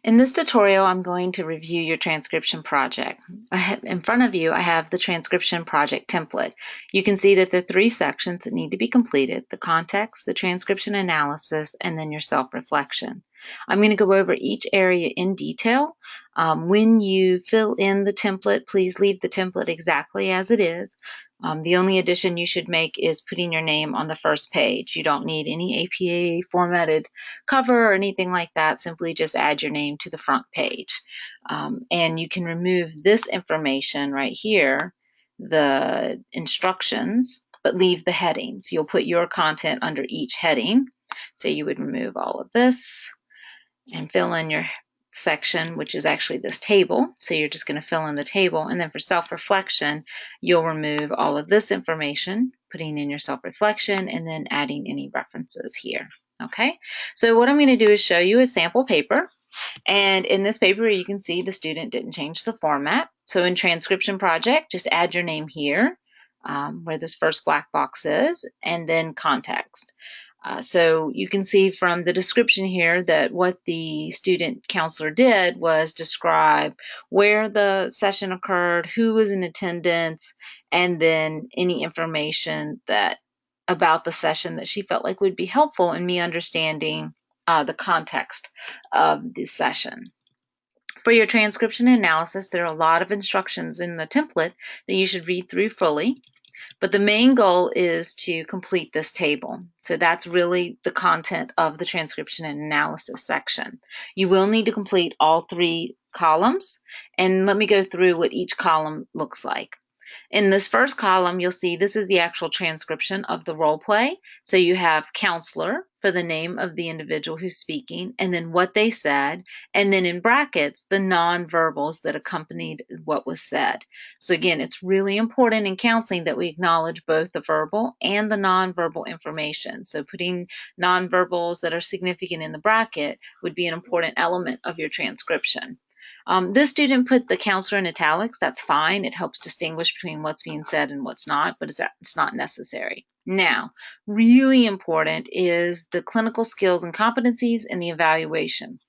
In this tutorial, I'm going to review your transcription project. In front of you, I have the transcription project template. You can see that there are three sections that need to be completed: the context, the transcription analysis, and then your self-reflection. I'm going to go over each area in detail. When you fill in the template, please leave the template exactly as it is. The only addition you should make is putting your name on the first page. You don't need any APA formatted cover or anything like that. Simply just add your name to the front page. And you can remove this information right here, the instructions, but leave the headings. You'll put your content under each heading. So you would remove all of this and fill in your section, which is actually this table. So you're just going to fill in the table. And then for self-reflection, you'll remove all of this information, putting in your self-reflection, and then adding any references here. Okay, so what I'm going to do is show you a sample paper. And in this paper, you can see the student didn't change the format. So in Transcription Project, just add your name here, where this first black box is, and then context. So you can see from the description here that what the student counselor did was describe where the session occurred, who was in attendance, and then any information that about the session that she felt like would be helpful in me understanding the context of the session. For your transcription analysis, there are a lot of instructions in the template that you should read through fully. But the main goal is to complete this table. So that's really the content of the transcription and analysis section. You will need to complete all three columns, and let me go through what each column looks like. In this first column, you'll see this is the actual transcription of the role play. So you have counselor for the name of the individual who's speaking, and then what they said, and then in brackets, the nonverbals that accompanied what was said. So again, it's really important in counseling that we acknowledge both the verbal and the nonverbal information. So putting nonverbals that are significant in the bracket would be an important element of your transcription. This student put the counselor in italics. That's fine. It helps distinguish between what's being said and what's not, but it's not necessary. Now, really important is the clinical skills and competencies and the evaluation.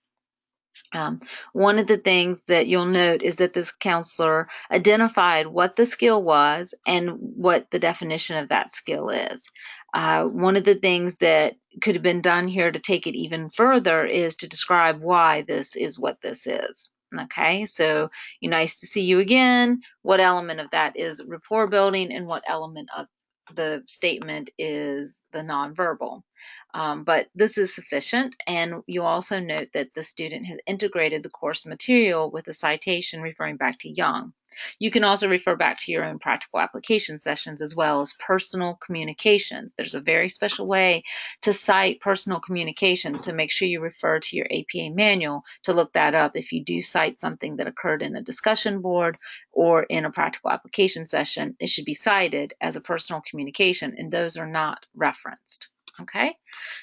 One of the things that you'll note is that this counselor identified what the skill was and what the definition of that skill is. One of the things that could have been done here to take it even further is to describe why this is what this is. Okay, so nice to see you again. What element of that is rapport building and what element of the statement is the nonverbal? But this is sufficient, and you'll also note that the student has integrated the course material with a citation referring back to Young. You can also refer back to your own practical application sessions as well as personal communications. There's a very special way to cite personal communications, so make sure you refer to your APA manual to look that up if you do cite something that occurred in a discussion board or in a practical application session. It should be cited as a personal communication, and those are not referenced. Okay,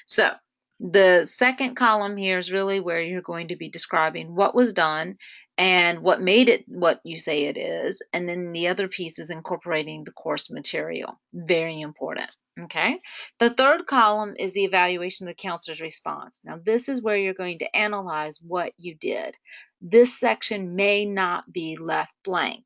so the second column here is really where you're going to be describing what was done and what made it what you say it is. And then the other piece is incorporating the course material. Very important. Okay. The third column is the evaluation of the counselor's response. Now, this is where you're going to analyze what you did. This section may not be left blank.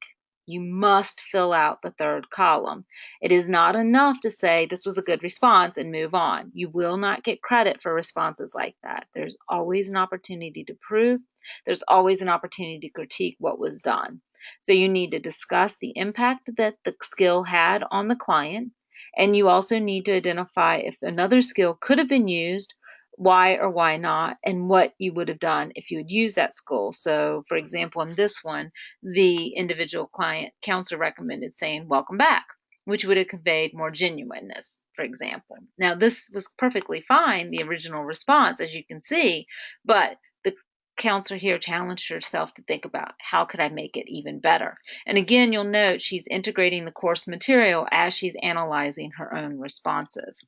You must fill out the third column. It is not enough to say this was a good response and move on. You will not get credit for responses like that. There's always an opportunity to prove. There's always an opportunity to critique what was done. So you need to discuss the impact that the skill had on the client, and you also need to identify if another skill could have been used, why or why not, and what you would have done if you had used that skill. So, for example, in this one, the individual client counselor recommended saying, "Welcome back," which would have conveyed more genuineness, for example. Now, this was perfectly fine, the original response, as you can see, but the counselor here challenged herself to think about how could I make it even better. And again, you'll note she's integrating the course material as she's analyzing her own responses.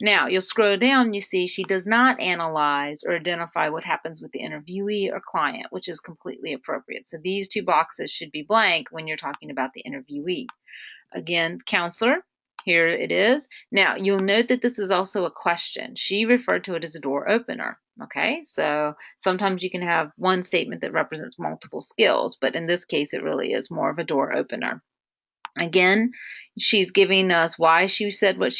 Now, you'll scroll down, you see she does not analyze or identify what happens with the interviewee or client, which is completely appropriate. So these two boxes should be blank when you're talking about the interviewee. Again, counselor Here it is. Now, you'll note that this is also a question. She referred to it as a door opener. Okay, so sometimes you can have one statement that represents multiple skills, but in this case, it really is more of a door opener. Again, she's giving us why she said, what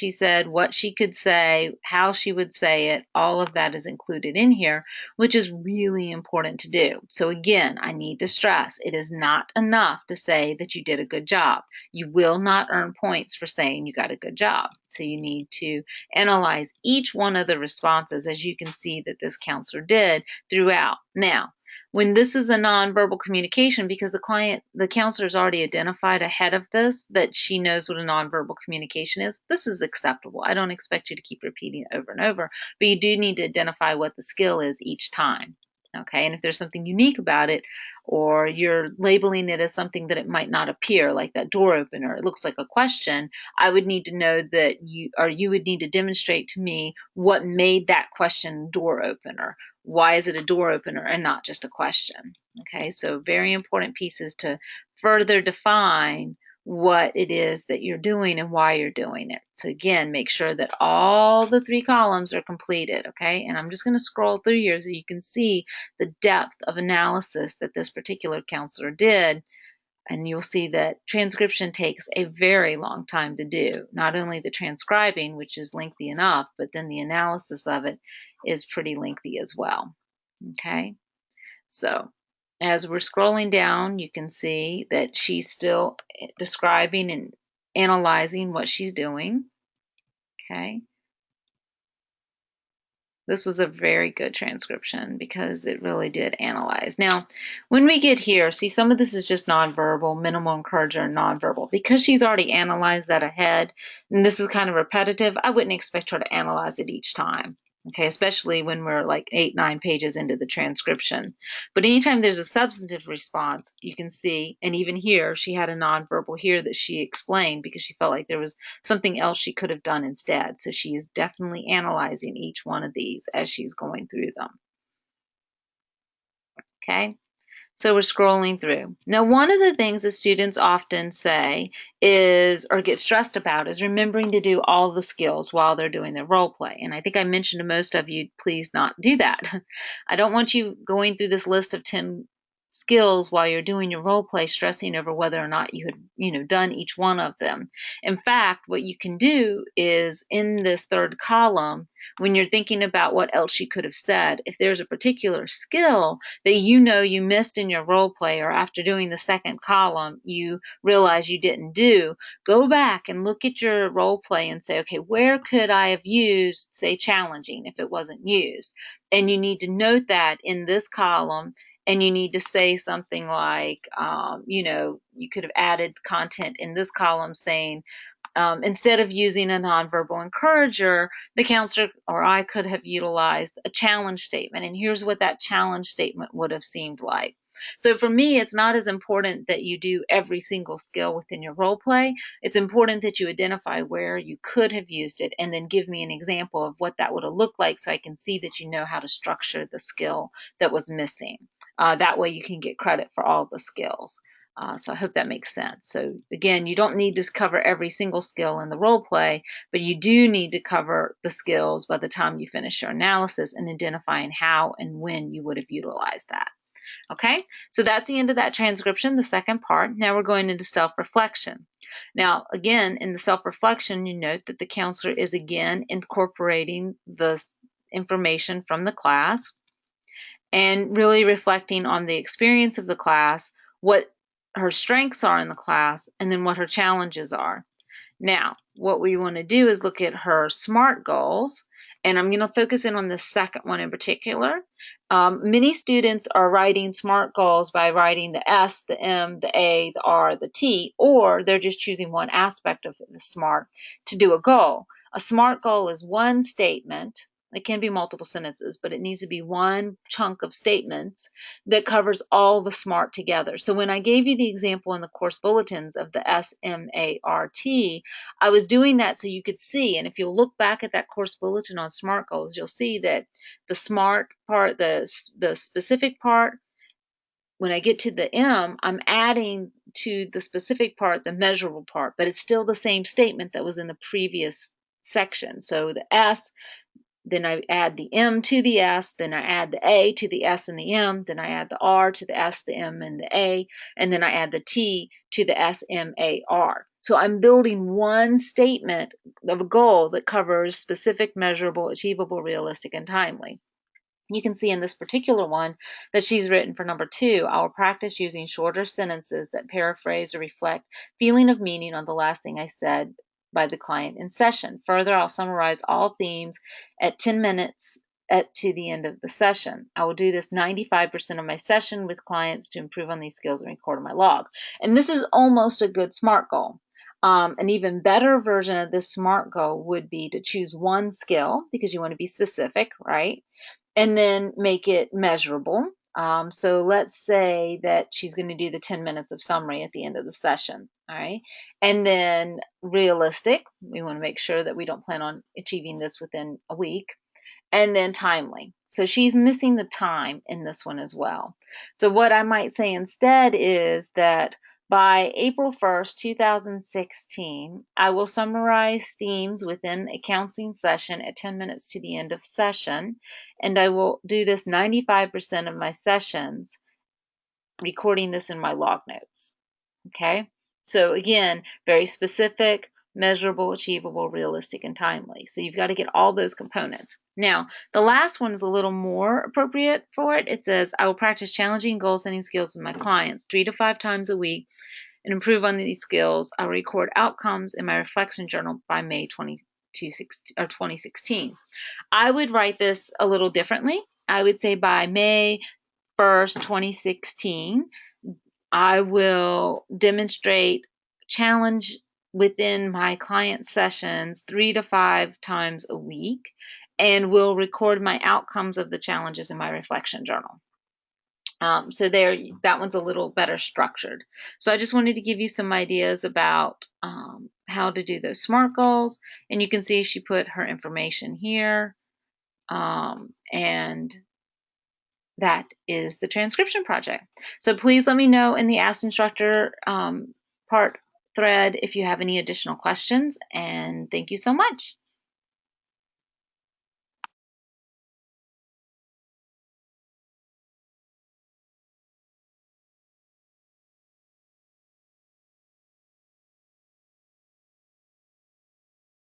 she could say, how she would say it. All of that is included in here, which is really important to do. So again, I need to stress, it is not enough to say that you did a good job. You will not earn points for saying you got a good job. So you need to analyze each one of the responses, as you can see that this counselor did throughout. Now, when this is a nonverbal communication, because the counselor's already identified ahead of this that she knows what a nonverbal communication is, this is acceptable. I don't expect you to keep repeating it over and over, but you do need to identify what the skill is each time. Okay, and if there's something unique about it, or you're labeling it as something that it might not appear, like that door opener, it looks like a question, I would need to know that you would need to demonstrate to me what made that question door opener. Why is it a door opener and not just a question? Okay, so very important pieces to further define what it is that you're doing and why you're doing it. So again, make sure that all the 3 columns are completed, okay? And I'm just going to scroll through here so you can see the depth of analysis that this particular counselor did. And you'll see that transcription takes a very long time to do. Not only the transcribing, which is lengthy enough, but then the analysis of it is pretty lengthy as well. Okay, so as we're scrolling down, you can see that she's still describing and analyzing what she's doing. Okay. This was a very good transcription because it really did analyze. Now, when we get here, see, some of this is just nonverbal, minimal encourager, and nonverbal. Because she's already analyzed that ahead, and this is kind of repetitive, I wouldn't expect her to analyze it each time. Okay, especially when we're like 8, 9 pages into the transcription. But anytime there's a substantive response, you can see, and even here, she had a nonverbal here that she explained because she felt like there was something else she could have done instead. So she is definitely analyzing each one of these as she's going through them. Okay. So we're scrolling through. Now, one of the things that students often say is, or get stressed about, is remembering to do all the skills while they're doing their role play. And I think I mentioned to most of you, please not do that. I don't want you going through this list of 10 skills while you're doing your role play, stressing over whether or not you had, done each one of them. In fact, what you can do is in this third column, when you're thinking about what else you could have said, if there's a particular skill that you missed in your role play, or after doing the second column you realize you didn't do, go back and look at your role play and say, okay, where could I have used, say, challenging if it wasn't used? And you need to note that in this column, and you need to say something like, you could have added content in this column saying, instead of using a nonverbal encourager, the counselor or I could have utilized a challenge statement. And here's what that challenge statement would have seemed like. So for me, it's not as important that you do every single skill within your role play. It's important that you identify where you could have used it and then give me an example of what that would have looked like so I can see that you know how to structure the skill that was missing. That way you can get credit for all the skills. So I hope that makes sense. So again, you don't need to cover every single skill in the role play, but you do need to cover the skills by the time you finish your analysis and identifying how and when you would have utilized that. Okay, so that's the end of that transcription, the second part. Now we're going into self-reflection. Now, again, in the self-reflection, you note that the counselor is again incorporating the information from the class and really reflecting on the experience of the class, what her strengths are in the class, and then what her challenges are. Now, what we want to do is look at her SMART goals, and I'm going to focus in on the second one in particular. Many students are writing SMART goals by writing the S, the M, the A, the R, the T, or they're just choosing one aspect of the SMART to do a goal. A SMART goal is one statement. It can be multiple sentences, but it needs to be one chunk of statements that covers all the SMART together. So when I gave you the example in the course bulletins of the SMART, I was doing that so you could see, and if you'll look back at that course bulletin on SMART goals, you'll see that the SMART part, the specific part, when I get to the M, I'm adding to the specific part, the measurable part, but it's still the same statement that was in the previous section. So the S, then I add the M to the S, then I add the A to the S and the M, then I add the R to the S, the M, and the A, and then I add the T to the S, M, A, R. So I'm building one statement of a goal that covers specific, measurable, achievable, realistic, and timely. You can see in this particular one that she's written for number 2, I will practice using shorter sentences that paraphrase or reflect feeling of meaning on the last thing I said by the client in session. Further, I'll summarize all themes at 10 minutes to the end of the session. I will do this 95% of my session with clients to improve on these skills and record in my log. And this is almost a good SMART goal. An even better version of this SMART goal would be to choose one skill, because you want to be specific, right? And then make it measurable. So let's say that she's going to do the 10 minutes of summary at the end of the session. All right. And then realistic. We want to make sure that we don't plan on achieving this within a week. And then timely. So she's missing the time in this one as well. So what I might say instead is that by April 1st, 2016, I will summarize themes within a counseling session at 10 minutes to the end of session, and I will do this 95% of my sessions, recording this in my log notes. Okay? So again, very specific, measurable, achievable, realistic, and timely. So you've got to get all those components. Now, the last one is a little more appropriate for it. It says, I will practice challenging goal setting skills with my clients 3 to 5 times a week and improve on these skills. I'll record outcomes in my reflection journal by May 2016. I would write this a little differently. I would say by May 1st, 2016, I will demonstrate challenge within my client sessions 3 to 5 times a week, and will record my outcomes of the challenges in my reflection journal. So there, that one's a little better structured. So I just wanted to give you some ideas about how to do those SMART goals. And you can see she put her information here. And that is the transcription project. So please let me know in the Ask Instructor part thread if you have any additional questions. And thank you so much.